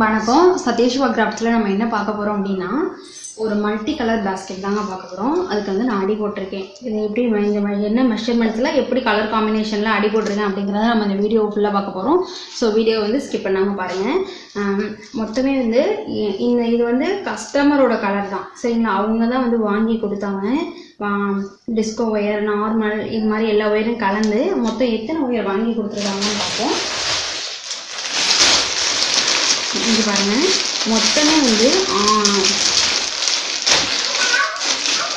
வணக்கம். சதீஷ்வா கிராஃப்ட்ஸில் நம்ம என்ன பார்க்க போகிறோம் அப்படின்னா, ஒரு மல்டி கலர் பேஸ்கெட் தாங்க பார்க்க போகிறோம். அதுக்கு வந்து நான் அடி போட்டிருக்கேன். இது எப்படி என்ன மெஷர்மெண்ட்ஸில் எப்படி கலர் காம்பினேஷனில் அடி போட்டிருக்கேன் அப்படிங்கிறத நம்ம இந்த வீடியோ ஃபுல்லாக பார்க்க போகிறோம். ஸோ வீடியோ வந்து ஸ்கிப் பண்ணாமல் பாருங்கள். மொத்தமே வந்து இது வந்து கஸ்டமரோட கலர் தான், சரிங்களா? அவங்க தான் வந்து வாங்கி கொடுத்தாங்க. டிஸ்கோ ஒயர், நார்மல், இது மாதிரி எல்லா ஒயரும் கலந்து மொத்தம் எத்தனை ஒயர் வாங்கி கொடுத்துருக்காங்கன்னு பார்ப்போம். இது பாருங்க, மொத்தமே வந்து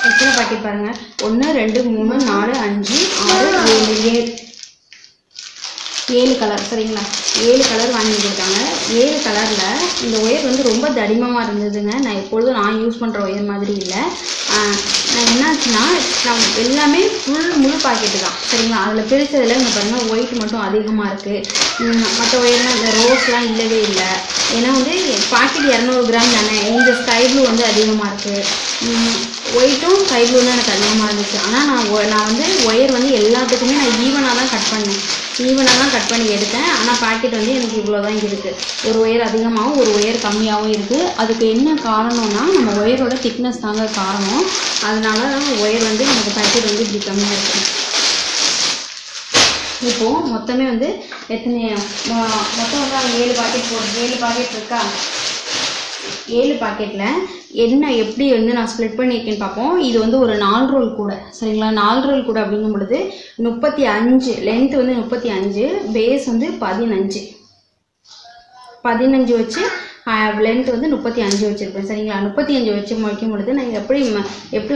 எத்தனை பாக்கெட் பாருங்க, 1 2 3 4 5 6 7 கலர், சரிங்களா? 7 கலர் வாங்கி கொடுத்தாங்க. 7 கலரில் இந்த ஒயர் வந்து ரொம்ப தடிமமாக இருந்ததுங்க. நான் எப்பொழுதும் நான் யூஸ் பண்ணுற ஒயர் மாதிரி இல்லை. நான் என்னாச்சுன்னா, நான் எல்லாமே முழு பாக்கெட்டு தான், சரிங்களா? அதில் பிரித்ததில் இங்கே பாருங்கள், ஒயிட் மட்டும் அதிகமாக இருக்குது. மற்ற ஒயர்லாம் இந்த ரோஸ்லாம் இல்லவே இல்லை. ஏன்னா வந்து பாக்கெட் 200 கிராம் தானே. இந்த ஸ்கை ப்ளூ வந்து அதிகமாக இருக்குது, ஒயிட்டும் ஸ்கை ப்ளூவும் எனக்கு அதிகமாக இருந்துச்சு. ஆனால் நான் வந்து ஒயர் வந்து எல்லாத்துக்குமே நான் ஈவனாக தான் கட் பண்ணி எடுத்தேன். ஆனால் பாக்கெட் வந்து எனக்கு இவ்வளோ தான் இருக்குது. ஒரு ஒயர் அதிகமாகவும் ஒரு ஒயர் கம்மியாகவும் இருக்குது. அதுக்கு என்ன காரணம்னா, நம்ம ஒயரோட திக்னஸ் தாங்க காரணம். அதனால தான் ஒயர் வந்து நமக்கு பாக்கெட் வந்து இப்படி கம்மியாக இருக்குது. இப்போது மொத்தமே வந்து மொத்தம் வந்து 7 பாக்கெட் இருக்கா? 7 பாக்கெட்டில் என்ன எப்படி வந்து நான் ஸ்ப்ளிட் பண்ணியிருக்கேன்னு பார்ப்போம். இது வந்து ஒரு 4 ரோல் கூட, சரிங்களா? 4 ரோல் கூட அப்படிங்கும் பொழுது 35, லென்த் வந்து 35, பேஸ் வந்து 15 வச்சு லென்த் வந்து 35 வச்சுருப்பேன், சரிங்களா? 35 வச்சு வைக்கும் பொழுது நான் எப்படி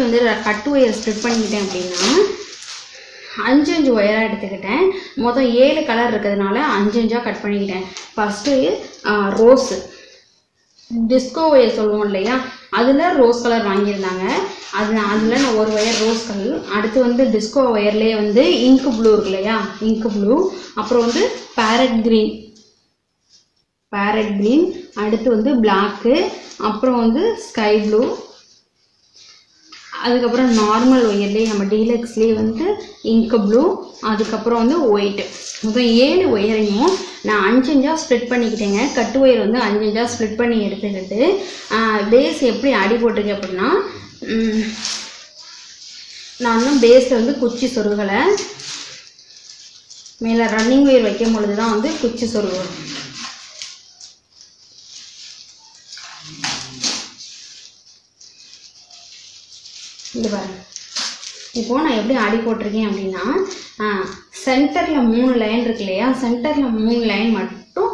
வந்து கட்டு ஒயர் ஸ்ப்ளிட் பண்ணிக்கிட்டேன் அப்படின்னா, 5 ஒயராக எடுத்துக்கிட்டேன். மொத்தம் 7 கலர் இருக்கிறதுனால 5 கட் பண்ணிக்கிட்டேன். ஃபஸ்ட்டு ரோஸு, டிஸ்கோ ஒயர் சொல்லுவோம் இல்லையா, அதில் ரோஸ் கலர் வாங்கியிருந்தாங்க. அதில் நான் ஒரு ஒயர் ரோஸ் கலர். அடுத்து வந்து டிஸ்கோ ஒயர்லேயே வந்து இங்கு ப்ளூ இருக்கு இல்லையா, இங்கு ப்ளூ. அப்புறம் வந்து பேரட் க்ரீன். அடுத்து வந்து பிளாக்கு. அப்புறம் வந்து ஸ்கை ப்ளூ. அதுக்கப்புறம் நார்மல் ஒயர்லேயே நம்ம டீலக்ஸ்லேயே வந்து இங்கு ப்ளூ. அதுக்கப்புறம் வந்து ஒயிட்டு. மொத்தம் 7 ஒயரையும் நான் 5 ஸ்ப்ளிட் பண்ணிக்கிட்டேங்க. கட்டு ஒயர் வந்து 5 ஸ்ப்ளிட் பண்ணி எடுத்துக்கிட்டு பேஸ் எப்படி அடி போட்டிருக்கேன் அப்படின்னா, நான் இன்னும் பேஸில் வந்து குச்சி சொருகலை. மேலே ரன்னிங் ஒயர் வைக்கும் பொழுது தான் வந்து குச்சி சொருகணும். இது பாருங்க. இப்போது நான் எப்படி அடி போட்டிருக்கேன் அப்படின்னா, சென்டரில் 3 லைன் இருக்கு இல்லையா, சென்டரில் 3 லைன் மட்டும்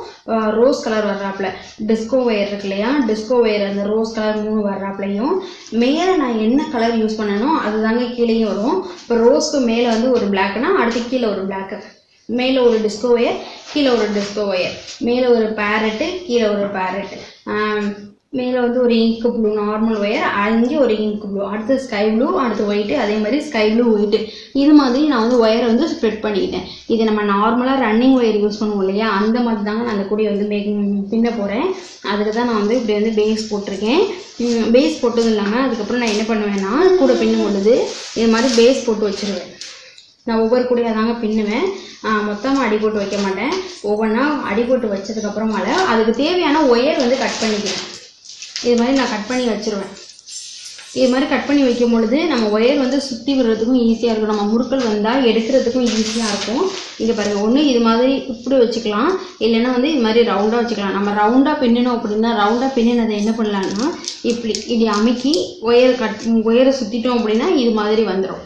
ரோஸ் கலர் வர்றாப்புல, டிஸ்கோ ஒயர் இருக்கு இல்லையா, டிஸ்கோ ஒயர் அந்த ரோஸ் கலர் 3 வர்றாப்புலையும், மேலே நான் என்ன கலர் யூஸ் பண்ணனோ அதுதாங்க கீழேயும் வரும். இப்போ ரோஸ்க்கு மேலே வந்து ஒரு பிளாக்னா அடுத்து கீழே ஒரு பிளாக்கு, மேலே ஒரு டிஸ்கோ ஒயர் கீழே ஒரு டிஸ்கோ ஒயர், மேலே ஒரு பேரட்டு கீழே ஒரு பேரட்டு, மேலே வந்து ஒரு இங்கு ப்ளூ நார்மல் ஒயர், அங்கே ஒரு இங்கு ப்ளூ, அடுத்து ஸ்கை ப்ளூ, அடுத்து ஒயிட்டு, அதே மாதிரி ஸ்கை ப்ளூ ஒயிட்டு. இது மாதிரி நான் வந்து ஒயரை வந்து ஸ்ப்ரெட் பண்ணிக்கிட்டேன். இது நம்ம நார்மலாக ரன்னிங் ஒயர் யூஸ் பண்ணுவோம் இல்லையா, அந்த மாதிரி தாங்க நான் அந்த கூடிய வந்து பின்ன போகிறேன். அதுக்கு தான் நான் வந்து இப்படி வந்து பேஸ் போட்டிருக்கேன். பேஸ் போட்டதும் இல்லாமல் அதுக்கப்புறம் நான் என்ன பண்ணுவேன்னா, கூட பின்னும் பொழுது இது மாதிரி பேஸ் போட்டு வச்சுருவேன். நான் ஒவ்வொரு கூடையாக தாங்க பின்னுவேன். மொத்தமாக அடி போட்டு வைக்க மாட்டேன். ஒவ்வொன்றா அடி போட்டு வச்சதுக்கப்புறமால அதுக்கு தேவையான ஒயர் வந்து கட் பண்ணிக்கிறேன். இது மாதிரி நான் கட் பண்ணி வச்சுருவேன். இது மாதிரி கட் பண்ணி வைக்கும் பொழுது நம்ம ஒயர் வந்து சுற்றி விடுறதுக்கும் ஈஸியாக இருக்கும். நம்ம முறுக்கள் வந்தால் எடுக்கிறதுக்கும் ஈஸியாக இருக்கும். இங்கே பாருங்கள், ஒன்று இது மாதிரி இப்படி வச்சுக்கலாம், இல்லைன்னா வந்து இது மாதிரி ரவுண்டாக வச்சுக்கலாம். நம்ம ரவுண்டாக பின்னணும் அப்படின்னா, ரவுண்டாக பின்னினதை என்ன பண்ணலான்னா, இப்படி அமுக்கி ஒயரை சுற்றிட்டோம் அப்படின்னா இது மாதிரி வந்துடும்.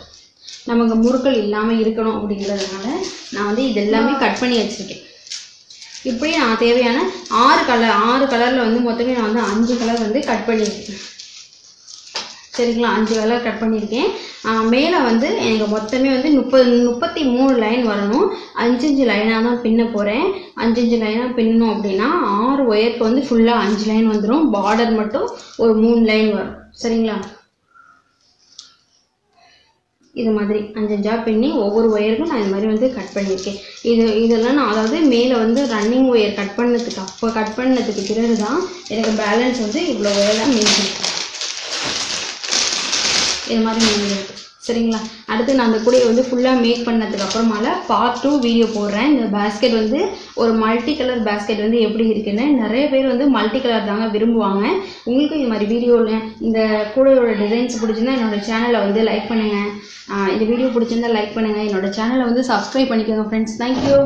நமக்கு முறுக்கள் இல்லாமல் இருக்கணும் அப்படிங்கிறதுனால நான் வந்து இது எல்லாமே கட் பண்ணி வச்சுருக்கேன். இப்படி நான் தேவையான 6 கலரில் வந்து மொத்தமே நான் வந்து 5 கலர் வந்து கட் பண்ணியிருக்கேன், சரிங்களா? 5 கலர் கட் பண்ணியிருக்கேன். மேலே வந்து எனக்கு மொத்தமே வந்து 33 லைன் வரணும். 5 லைனாக தான் பின்ன போகிறேன். 5 லைனாக பின்னணும் அப்படின்னா 6 ஒயருக்கு வந்து ஃபுல்லாக 5 லைன் வந்துடும். பார்டர் மட்டும் ஒரு 3 லைன் வரும், சரிங்களா? இது மாதிரி 5 பின்னி ஒவ்வொரு ஒயருக்கும் நான் இது மாதிரி வந்து கட் பண்ணியிருக்கேன். இதெல்லாம் நான் அதாவது மேலே வந்து ரன்னிங் ஒயர் கட் பண்ணதுக்கு பிறகு தான் எனக்கு பேலன்ஸ் வந்து இவ்வளோ ஒயராக மீந்திருக்கு. இது மாதிரி மீந்திருக்கு, சரிங்களா. அடுத்து நான் அந்த கூடையை வந்து ஃபுல்லாக மேக் பண்ணதுக்கு அப்புறமால பார்ட் 2 வீடியோ போடுறேன். இந்த பேஸ்கெட் வந்து ஒரு மல்டி கலர் பேஸ்கெட் வந்து எப்படி இருக்குன்னு. நிறைய பேர் வந்து மல்டி கலர் தாங்க விரும்புவாங்க. உங்களுக்கு இது மாதிரி வீடியோவில் இந்த கூடையோட டிசைன்ஸ் பிடிச்சிருந்தா என்னோட சேனலை வந்து லைக் பண்ணுங்கள். இந்த வீடியோ பிடிச்சிருந்தா லைக் பண்ணுங்கள். என்னோட சேனலை வந்து சப்ஸ்கிரைப் பண்ணிக்கோங்க ஃப்ரெண்ட்ஸ். தேங்க்யூ.